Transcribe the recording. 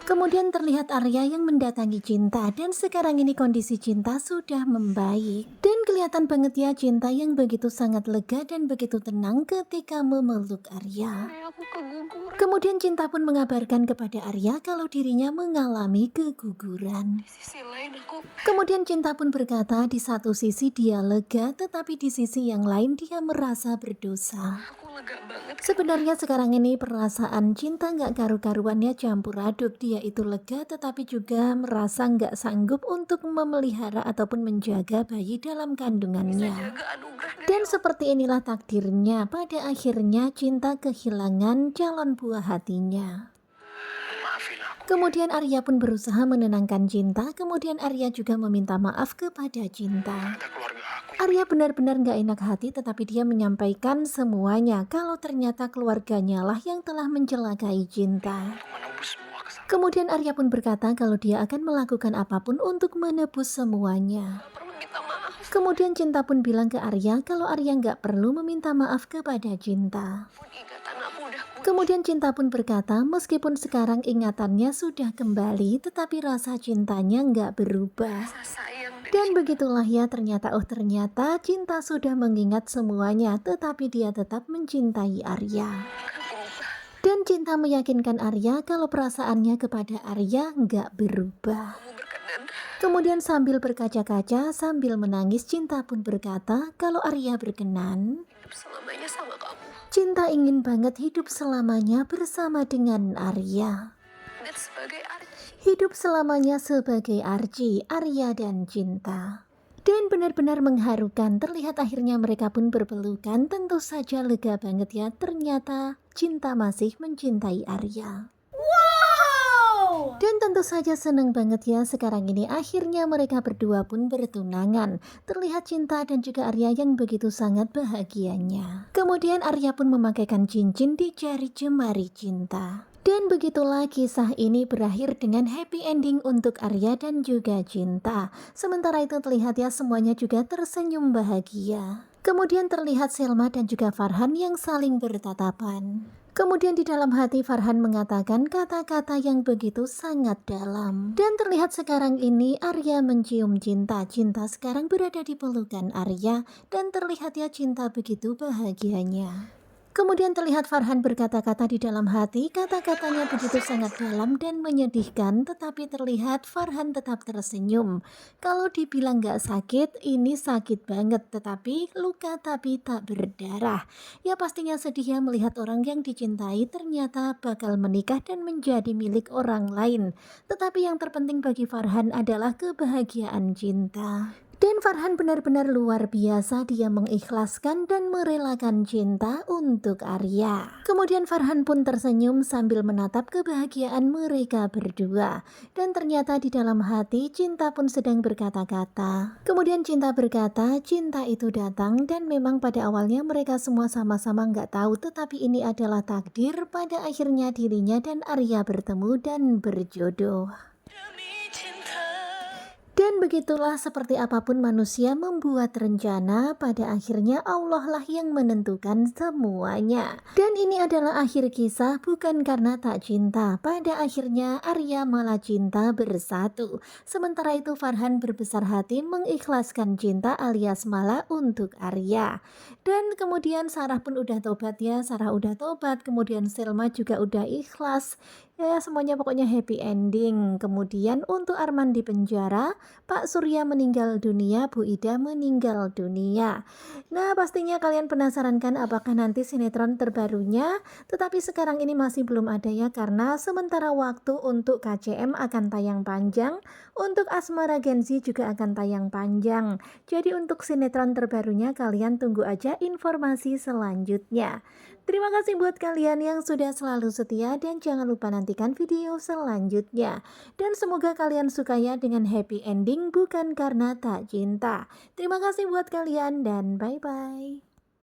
Kemudian terlihat Arya yang mendatangi Cinta dan sekarang ini kondisi Cinta sudah membaik. Dan kelihatan banget ya Cinta yang begitu sangat lega dan begitu tenang ketika memeluk Arya. Aku keguguran. Kemudian Cinta pun mengabarkan kepada Arya kalau dirinya mengalami keguguran. Di sisi lain aku Kemudian Cinta pun berkata di satu sisi dia lega tetapi di sisi yang lain dia merasa berdosa. lega banget. Sebenarnya sekarang ini perasaan Cinta nggak karu-karuan ya, campur aduk. Dia itu lega tetapi juga merasa nggak sanggup untuk memelihara ataupun menjaga bayi dalam kandungannya. Jaga anugerah dari Dan seperti inilah takdirnya, pada akhirnya Cinta kehilangan calon buah hatinya. maafin aku. Kemudian Arya pun berusaha menenangkan Cinta, kemudian Arya juga meminta maaf kepada Cinta. Ada keluarga aku. Arya benar-benar gak enak hati tetapi dia menyampaikan semuanya kalau ternyata keluarganya lah yang telah mencelakai Cinta. Menembus semua kesalahan. Kemudian Arya pun berkata kalau dia akan melakukan apapun untuk menebus semuanya. Perlu minta maaf. Kemudian Cinta pun bilang ke Arya kalau Arya gak perlu meminta maaf kepada Cinta. Pun ingatan aku udah Kemudian Cinta pun berkata meskipun sekarang ingatannya sudah kembali tetapi rasa cintanya nggak berubah. sayang Dan begitulah ya ternyata Cinta sudah mengingat semuanya tetapi dia tetap mencintai Arya. Dan Cinta meyakinkan Arya kalau perasaannya kepada Arya nggak berubah. berkenan. Kemudian sambil berkaca-kaca sambil menangis Cinta pun berkata kalau Arya berkenan. Hidup selamanya sama kamu. Cinta ingin banget hidup selamanya bersama dengan Arya. Dan sebagai Archie. Hidup selamanya sebagai Archie, Arya dan Cinta. Dan benar-benar mengharukan, terlihat akhirnya mereka pun berpelukan. Tentu saja lega banget ya, ternyata Cinta masih mencintai Arya. Dan tentu saja senang banget ya sekarang ini akhirnya mereka berdua pun bertunangan. Terlihat Cinta dan juga Arya yang begitu sangat bahagianya. Kemudian Arya pun memakaikan cincin di jari jemari Cinta. Dan begitulah kisah ini berakhir dengan happy ending untuk Arya dan juga Cinta. Sementara itu terlihat ya semuanya juga tersenyum bahagia. Kemudian terlihat Selma dan juga Farhan yang saling bertatapan. Kemudian di dalam hati Farhan mengatakan kata-kata yang begitu sangat dalam. Dan terlihat sekarang ini Arya mencium Cinta. Cinta sekarang berada di pelukan Arya dan terlihat ya Cinta begitu bahagianya. Kemudian terlihat Farhan berkata-kata di dalam hati, kata-katanya begitu sangat dalam dan menyedihkan, tetapi terlihat Farhan tetap tersenyum. Kalau dibilang gak sakit, ini sakit banget, tetapi luka tapi tak berdarah. Ya pastinya sedih ya melihat orang yang dicintai ternyata bakal menikah dan menjadi milik orang lain. Tetapi yang terpenting bagi Farhan adalah kebahagiaan Cinta. Dan Farhan benar-benar luar biasa, dia mengikhlaskan dan merelakan Cinta untuk Arya. Kemudian Farhan pun tersenyum sambil menatap kebahagiaan mereka berdua. Dan ternyata di dalam hati Cinta pun sedang berkata-kata. Kemudian Cinta berkata, cinta itu datang dan memang pada awalnya mereka semua sama-sama nggak tahu. Tetapi ini adalah takdir, pada akhirnya dirinya dan Arya bertemu dan berjodoh. Dan begitulah seperti apapun manusia membuat rencana, pada akhirnya Allah lah yang menentukan semuanya. Dan ini adalah akhir kisah bukan karena tak cinta. Pada akhirnya Arya malah cinta bersatu. Sementara itu Farhan berbesar hati mengikhlaskan Cinta alias malah untuk Arya. Dan kemudian Sarah pun udah tobat ya, Sarah udah tobat, kemudian Selma juga udah ikhlas. Ya semuanya pokoknya happy ending. Kemudian untuk Arman di penjara, Pak Surya meninggal dunia, Bu Ida meninggal dunia. Nah pastinya kalian penasaran kan apakah nanti sinetron terbarunya? Tetapi sekarang ini masih belum ada ya, karena sementara waktu untuk KCM akan tayang panjang, untuk Asmara Genzi juga akan tayang panjang. Jadi untuk sinetron terbarunya kalian tunggu aja informasi selanjutnya. Terima kasih buat kalian yang sudah selalu setia dan jangan lupa nantikan video selanjutnya. Dan semoga kalian suka ya dengan happy ending bukan karena tak cinta. Terima kasih buat kalian dan bye-bye.